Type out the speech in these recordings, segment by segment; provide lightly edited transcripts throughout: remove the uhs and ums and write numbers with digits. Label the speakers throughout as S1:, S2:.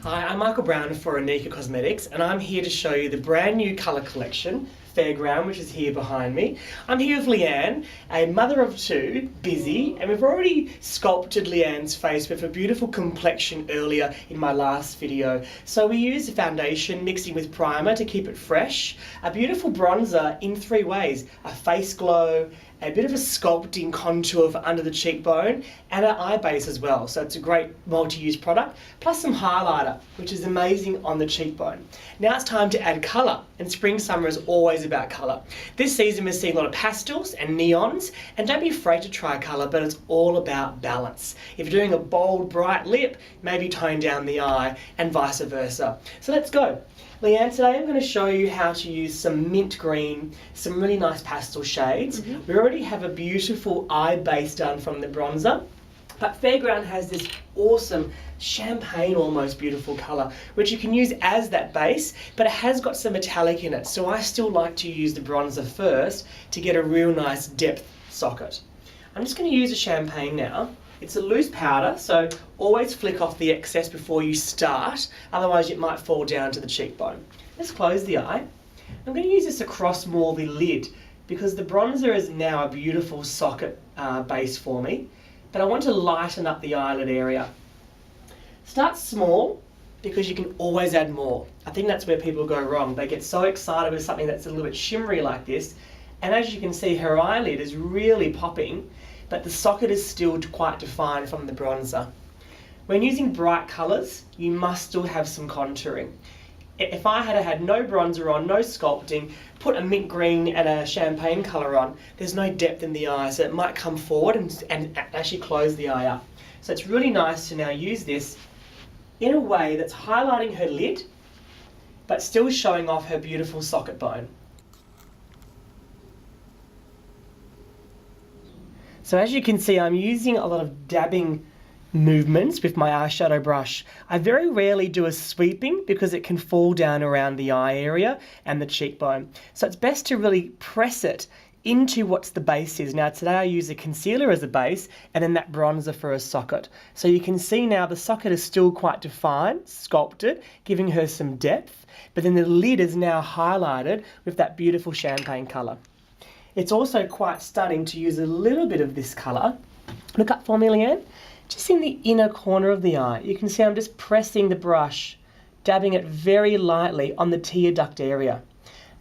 S1: Hi, I'm Michael Brown for INIKA Cosmetics, and I'm here to show you the brand new colour collection, Fairground, which is here behind me. I'm here with Leanne, a mother of two, busy, and we've already sculpted Leanne's face with a beautiful complexion earlier in my last video. So we use the foundation mixing with primer to keep it fresh, a beautiful bronzer in three ways: a face glow, a bit of a sculpting contour for under the cheekbone, and an eye base as well. So it's a great multi-use product, plus some highlighter, which is amazing on the cheekbone. Now it's time to add colour, and spring summer is always about colour. This season we're seeing a lot of pastels and neons, and don't be afraid to try colour, but it's all about balance. If you're doing a bold, bright lip, maybe tone down the eye, and vice versa. So let's go. Leanne, today I'm going to show you how to use some mint green, some really nice pastel shades. We already have a beautiful eye base done from the bronzer, but Fairground has this awesome champagne almost beautiful colour, which you can use as that base, but it has got some metallic in it, so I still like to use the bronzer first to get a real nice depth socket. I'm just going to use a champagne now. It's a loose powder, so always flick off the excess before you start, otherwise it might fall down to the cheekbone. Let's close the eye. I'm going to use this across more the lid because the bronzer is now a beautiful socket base for me, but I want to lighten up the eyelid area. Start small because you can always add more. I think that's where people go wrong. They get so excited with something that's a little bit shimmery like this, and as you can see, her eyelid is really popping, but the socket is still quite defined from the bronzer. When using bright colours, you must still have some contouring. If I had no bronzer on, no sculpting, put a mint green and a champagne colour on, there's no depth in the eye, so it might come forward and actually close the eye up. So it's really nice to now use this in a way that's highlighting her lid, but still showing off her beautiful socket bone. So as you can see, I'm using a lot of dabbing movements with my eyeshadow brush. I very rarely do a sweeping because it can fall down around the eye area and the cheekbone. So it's best to really press it into what the base is. Now today I use a concealer as a base and then that bronzer for a socket. So you can see now the socket is still quite defined, sculpted, giving her some depth, but then the lid is now highlighted with that beautiful champagne colour. It's also quite stunning to use a little bit of this colour. Look up for me, Leanne. Just in the inner corner of the eye. You can see I'm just pressing the brush, dabbing it very lightly on the tear duct area.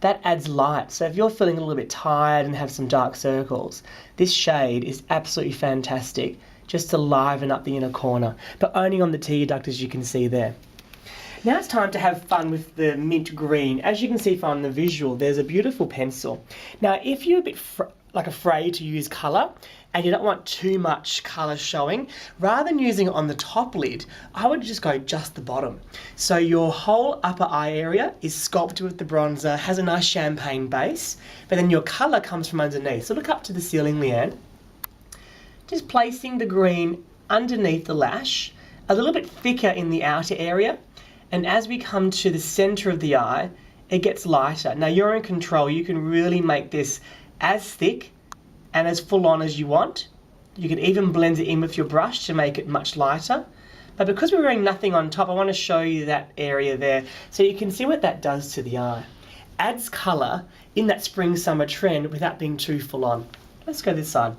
S1: That adds light. So if you're feeling a little bit tired and have some dark circles, this shade is absolutely fantastic just to liven up the inner corner, but only on the tear duct, as you can see there. Now it's time to have fun with the mint green. As you can see from the visual, there's a beautiful pencil. Now, if you're a bit afraid to use colour and you don't want too much colour showing, rather than using it on the top lid, I would just go just the bottom. So your whole upper eye area is sculpted with the bronzer, has a nice champagne base, but then your colour comes from underneath. So look up to the ceiling, Leanne. Just placing the green underneath the lash, a little bit thicker in the outer area. And as we come to the centre of the eye, it gets lighter. Now you're in control. You can really make this as thick and as full on as you want. You can even blend it in with your brush to make it much lighter. But because we're wearing nothing on top, I want to show you that area there so you can see what that does to the eye. Adds colour in that spring summer trend without being too full on. Let's go this side.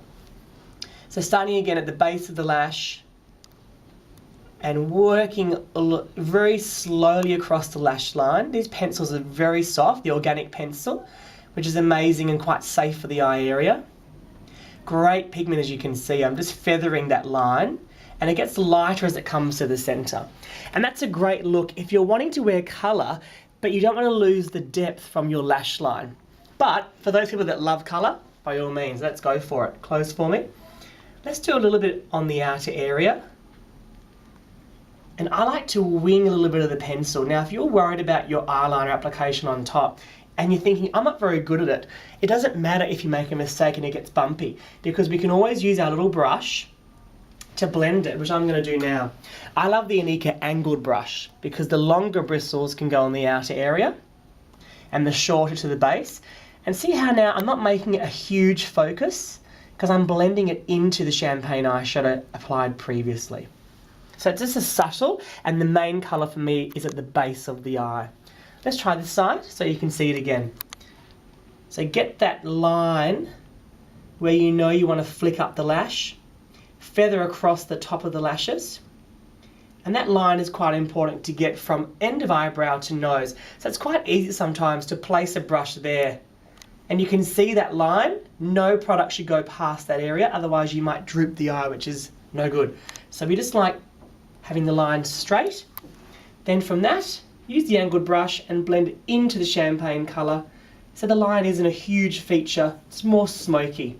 S1: So starting again at the base of the lash, and working very slowly across the lash line. These pencils are very soft, the organic pencil, which is amazing and quite safe for the eye area. Great pigment, as you can see. I'm just feathering that line, and it gets lighter as it comes to the centre. And that's a great look if you're wanting to wear colour, but you don't want to lose the depth from your lash line. But for those people that love colour, by all means, let's go for it. Close for me. Let's do a little bit on the outer area. And I like to wing a little bit of the pencil. Now, if you're worried about your eyeliner application on top and you're thinking, I'm not very good at it, it doesn't matter if you make a mistake and it gets bumpy, because we can always use our little brush to blend it, which I'm going to do now. I love the INIKA angled brush because the longer bristles can go on the outer area and the shorter to the base. And see how now I'm not making it a huge focus, because I'm blending it into the champagne eyeshadow applied previously. So it's just a subtle, and the main colour for me is at the base of the eye. Let's try this side so you can see it again. So get that line where you know you want to flick up the lash, feather across the top of the lashes, and that line is quite important to get from end of eyebrow to nose. So it's quite easy sometimes to place a brush there. And you can see that line. No product should go past that area, otherwise you might droop the eye, which is no good. So we just like having the line straight. Then from that, use the angled brush and blend it into the champagne colour. So the line isn't a huge feature, it's more smoky.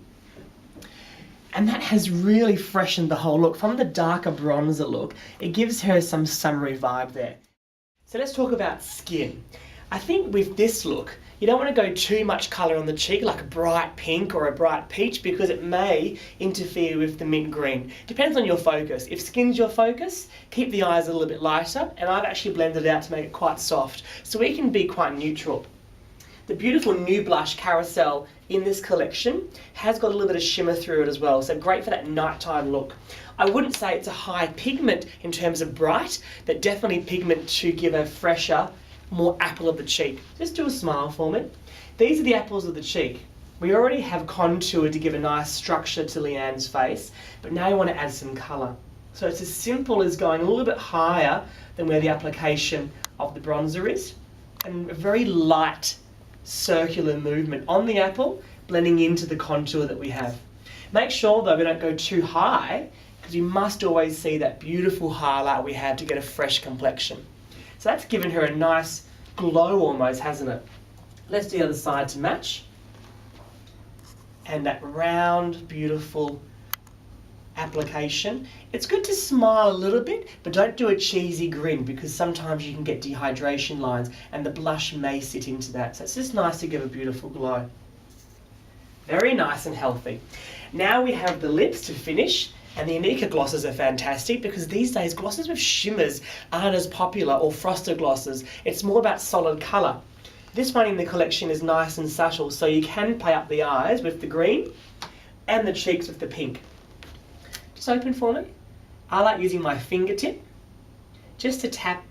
S1: And that has really freshened the whole look. From the darker bronzer look, it gives her some summery vibe there. So let's talk about skin. I think with this look, you don't want to go too much colour on the cheek, like a bright pink or a bright peach, because it may interfere with the mint green. Depends on your focus. If skin's your focus, keep the eyes a little bit lighter, and I've actually blended it out to make it quite soft, so we can be quite neutral. The beautiful new blush Carousel in this collection has got a little bit of shimmer through it as well, so great for that nighttime look. I wouldn't say it's a high pigment in terms of bright, but definitely pigment to give a fresher, more apple of the cheek. Just do a smile for me. These are the apples of the cheek. We already have contour to give a nice structure to Leanne's face, but now you want to add some colour. So it's as simple as going a little bit higher than where the application of the bronzer is, and a very light circular movement on the apple, blending into the contour that we have. Make sure though we don't go too high, because you must always see that beautiful highlight we have to get a fresh complexion. So that's given her a nice glow almost, hasn't it? Let's do the other side to match. And that round, beautiful application. It's good to smile a little bit, but don't do a cheesy grin, because sometimes you can get dehydration lines and the blush may sit into that. So it's just nice to give a beautiful glow. Very nice and healthy. Now we have the lips to finish, and the INIKA glosses are fantastic, because these days glosses with shimmers aren't as popular, or frosted glosses. It's more about solid colour. This one in the collection is nice and subtle, so you can play up the eyes with the green and the cheeks with the pink. Just open for me. I like using my fingertip just to tap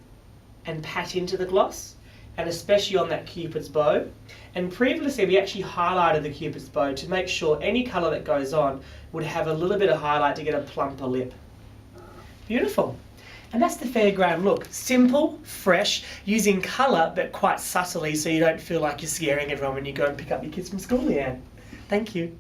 S1: and pat into the gloss, and especially on that Cupid's bow. And previously we actually highlighted the Cupid's bow to make sure any colour that goes on would have a little bit of highlight to get a plumper lip. Beautiful. And that's the Fairground look. Simple, fresh, using colour but quite subtly, so you don't feel like you're scaring everyone when you go and pick up your kids from school, Leanne. Thank you.